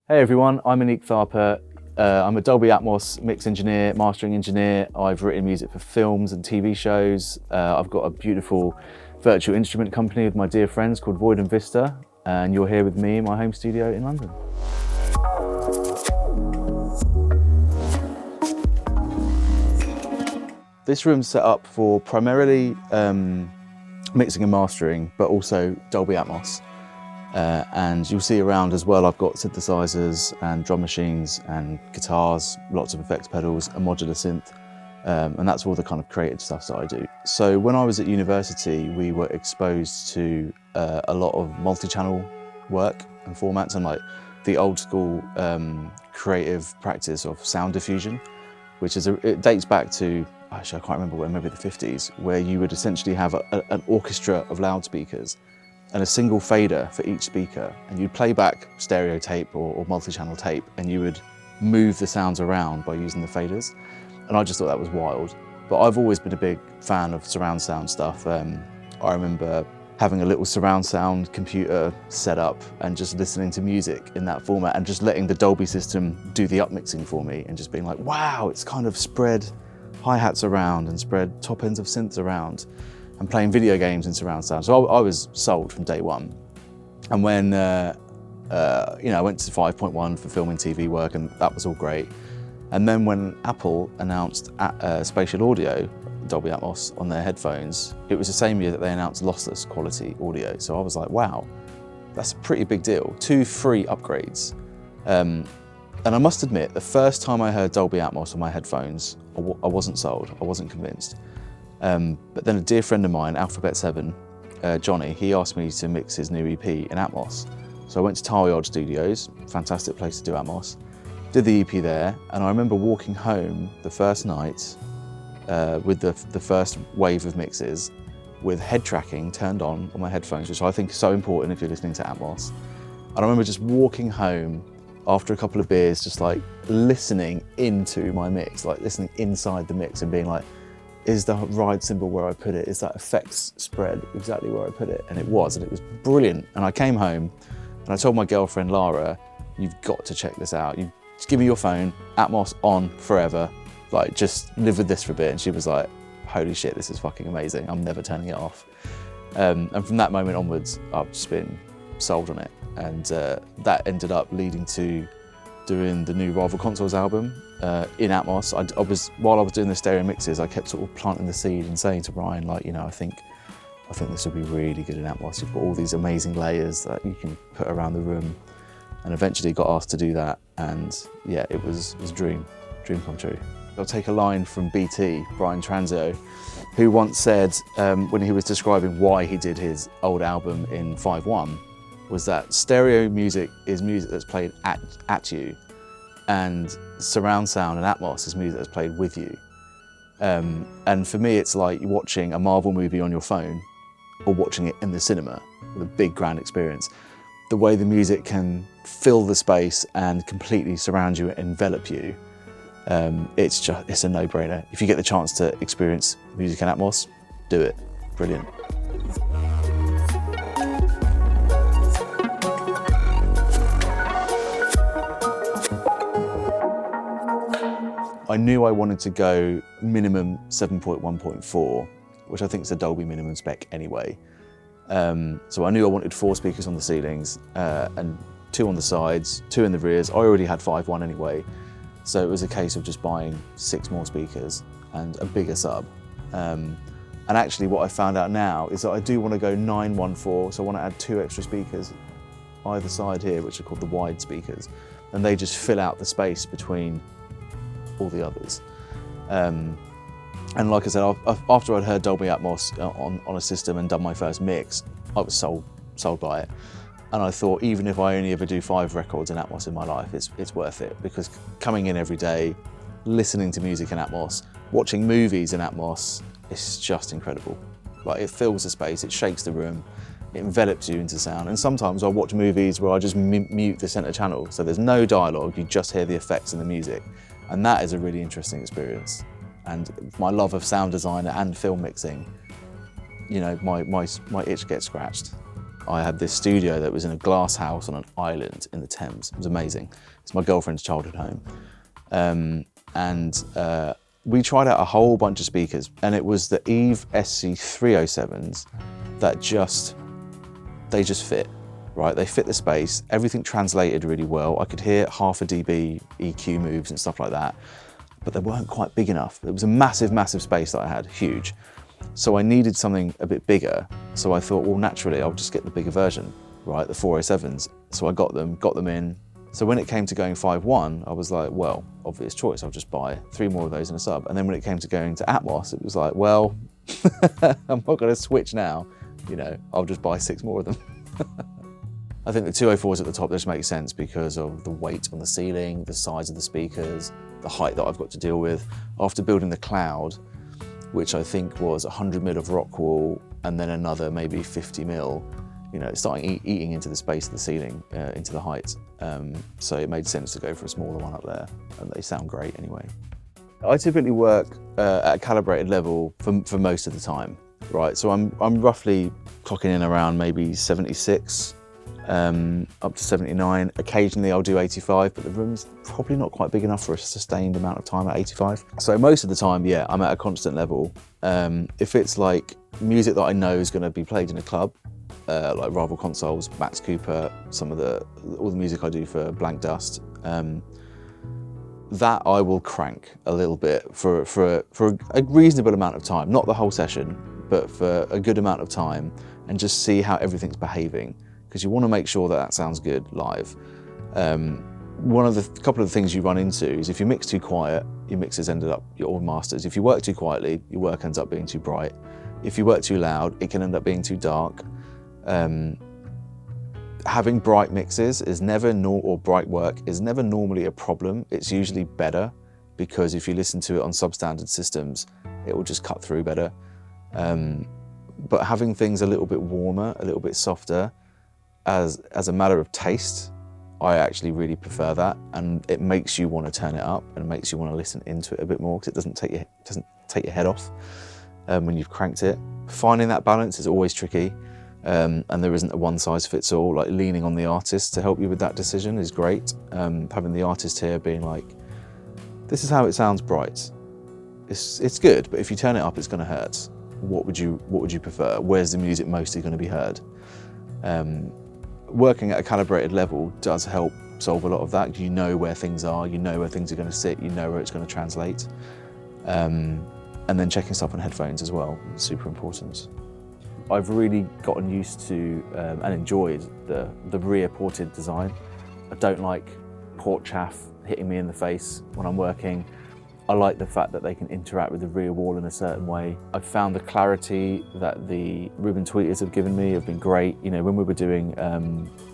Hey everyone, I'm Aneek Thapar. I'm a Dolby Atmos mix engineer, mastering engineer. I've written music for films and TV shows. I've got a beautiful virtual instrument company with my dear friends called Void Vista, and you're here with me in my home studio in London. This room's set up for primarily mixing and mastering, but also Dolby Atmos. And you'll see around as well, I've got synthesizers and drum machines and guitars, lots of effects pedals, a modular synth, and that's all the kind of creative stuff that I do. So when I was at university, we were exposed to a lot of multi-channel work and formats, and like the old school creative practice of sound diffusion, which is it dates back to, actually I can't remember when, maybe the 50s, where you would essentially have an orchestra of loudspeakers and a single fader for each speaker, and you'd play back stereo tape or multi-channel tape, and you would move the sounds around by using the faders. And I just thought that was wild. But I've always been a big fan of surround sound stuff. I remember having a little surround sound computer set up and just listening to music in that format and just letting the Dolby system do the upmixing for me and just being like, wow, it's kind of spread hi-hats around and spread top ends of synths around, and playing video games in surround sound. So I was sold from day one. And when I went to 5.1 for film and TV work, and that was all great. And then when Apple announced spatial audio, Dolby Atmos, on their headphones, it was the same year that they announced lossless quality audio. So I was like, wow, that's a pretty big deal. 2 free upgrades. And I must admit, the first time I heard Dolby Atmos on my headphones, I wasn't sold, I wasn't convinced. But then a dear friend of mine, Alphabet 7, Johnny, he asked me to mix his new EP in Atmos. So I went to Talyard Studios, fantastic place to do Atmos, did the EP there, and I remember walking home the first night with the first wave of mixes with head tracking turned on my headphones, which I think is so important if you're listening to Atmos. And I remember just walking home after a couple of beers, just like listening into my mix, like listening inside the mix and being like, is the ride cymbal where I put it? Is that effects spread exactly where I put it? And it was brilliant. And I came home and I told my girlfriend, Lara, you've got to check this out. You just give me your phone, Atmos on forever, like just live with this for a bit. And she was like, holy shit, this is fucking amazing. I'm never turning it off. And from that moment onwards, I've just been sold on it. And that ended up leading to doing the new Rival Consoles album in Atmos. While I was doing the stereo mixes, I kept sort of planting the seed and saying to Brian, like, I think this will be really good in Atmos. You've got all these amazing layers that you can put around the room, and eventually got asked to do that. And yeah, it was a dream come true. I'll take a line from BT, Brian Tranzio, who once said when he was describing why he did his old album in 5.1, was that stereo music is music that's played at you, and surround sound and Atmos is music that's played with you. And for me, it's like watching a Marvel movie on your phone or watching it in the cinema with a big grand experience. The way the music can fill the space and completely surround you and envelop you, it's a no-brainer. If you get the chance to experience music in Atmos, do it. Brilliant. I knew I wanted to go minimum 7.1.4, which I think is the Dolby minimum spec anyway. So I knew I wanted 4 speakers on the ceilings and 2 on the sides, 2 in the rears. I already had 5.1 anyway, so it was a case of just buying 6 more speakers and a bigger sub. And actually what I found out now is that I do want to go 9.1.4, so I want to add 2 extra speakers either side here, which are called the wide speakers, and they just fill out the space between all the others. And like I said, after I'd heard Dolby Atmos on a system and done my first mix, I was sold by it. And I thought, even if I only ever do 5 records in Atmos in my life, it's worth it, because coming in every day, listening to music in Atmos, watching movies in Atmos, it's just incredible. Like, it fills the space, it shakes the room, it envelops you into sound. And sometimes I watch movies where I just mute the center channel, so there's no dialogue, you just hear the effects and the music. And that is a really interesting experience. And my love of sound design and film mixing, my itch gets scratched. I had this studio that was in a glass house on an island in the Thames. It was amazing. It's my girlfriend's childhood home. We tried out a whole bunch of speakers, and it was the Eve SC207s that they just fit, right? They fit the space, everything translated really well. I could hear half a dB EQ moves and stuff like that, but they weren't quite big enough. It was a massive, massive space that I had, huge. So I needed something a bit bigger. So I thought, well, naturally, I'll just get the bigger version, right? The 407s. So I got them in. So when it came to going 5.1, I was like, well, obvious choice, I'll just buy 3 more of those in a sub. And then when it came to going to Atmos, it was like, well, I'm not gonna switch now, you know, I'll just buy 6 more of them. I think the 204s at the top just make sense because of the weight on the ceiling, the size of the speakers, the height that I've got to deal with. After building the Cloud, which I think was 100 mil of rock wall and then another maybe 50 mil, you know, starting eating into the space of the ceiling, into the height. So it made sense to go for a smaller one up there, and they sound great anyway. I typically work at a calibrated level for most of the time, right? So I'm roughly clocking in around maybe 76, up to 79. Occasionally I'll do 85, but the room's probably not quite big enough for a sustained amount of time at 85. So most of the time, yeah, I'm at a constant level. If it's like music that I know is going to be played in a club, like Rival Consoles, Max Cooper, all the music I do for Blank Dust, that I will crank a little bit for a reasonable amount of time, not the whole session, but for a good amount of time, and just see how everything's behaving, because you want to make sure that that sounds good live. Couple of the things you run into is if you mix too quiet, your mixes ended up, your masters. If you work too quietly, your work ends up being too bright. If you work too loud, it can end up being too dark. Having bright mixes or bright work is never normally a problem. It's usually better, because if you listen to it on substandard systems, it will just cut through better. But having things a little bit warmer, a little bit softer, as a matter of taste, I actually really prefer that, and it makes you want to turn it up and it makes you want to listen into it a bit more, because it doesn't take your head off when you've cranked it. Finding that balance is always tricky. And there isn't a one-size-fits-all. Like, leaning on the artist to help you with that decision is great. Having the artist here being like, this is how it sounds bright. It's good, but if you turn it up, it's going to hurt. What would you prefer? Where's the music mostly going to be heard? Working at a calibrated level does help solve a lot of that. You know where things are, you know where things are going to sit, you know where it's going to translate. And then checking stuff on headphones as well, super important. I've really gotten used to and enjoyed the rear ported design. I don't like port chaff hitting me in the face when I'm working. I like the fact that they can interact with the rear wall in a certain way. I've found the clarity that the ribbon tweeters have given me have been great. You know, when we were doing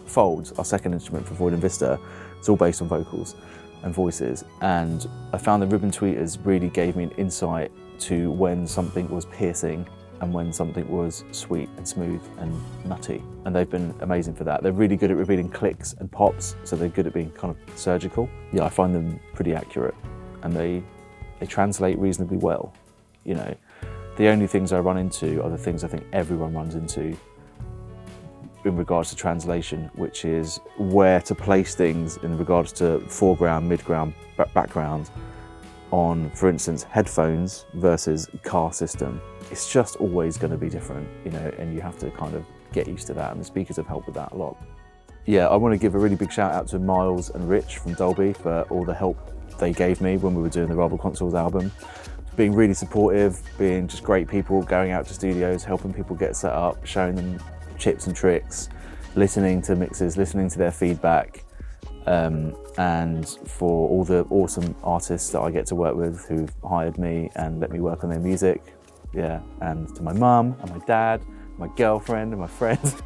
Folds, our second instrument for Void Vista, it's all based on vocals and voices. And I found the ribbon tweeters really gave me an insight to when something was piercing and when something was sweet and smooth and nutty. And they've been amazing for that. They're really good at revealing clicks and pops, so they're good at being kind of surgical. Yeah, I find them pretty accurate, and they translate reasonably well. You know, the only things I run into are the things I think everyone runs into in regards to translation, which is where to place things in regards to foreground, midground, background on, for instance, headphones versus car system. It's just always going to be different, you know, and you have to kind of get used to that, and the speakers have helped with that a lot. Yeah, I want to give a really big shout out to Miles and Rich from Dolby for all the help they gave me when we were doing the Rival Consoles album. Being really supportive, being just great people, going out to studios, helping people get set up, showing them chips and tricks, listening to mixes, listening to their feedback, and for all the awesome artists that I get to work with who've hired me and let me work on their music. Yeah, and to my mum and my dad, my girlfriend and my friends.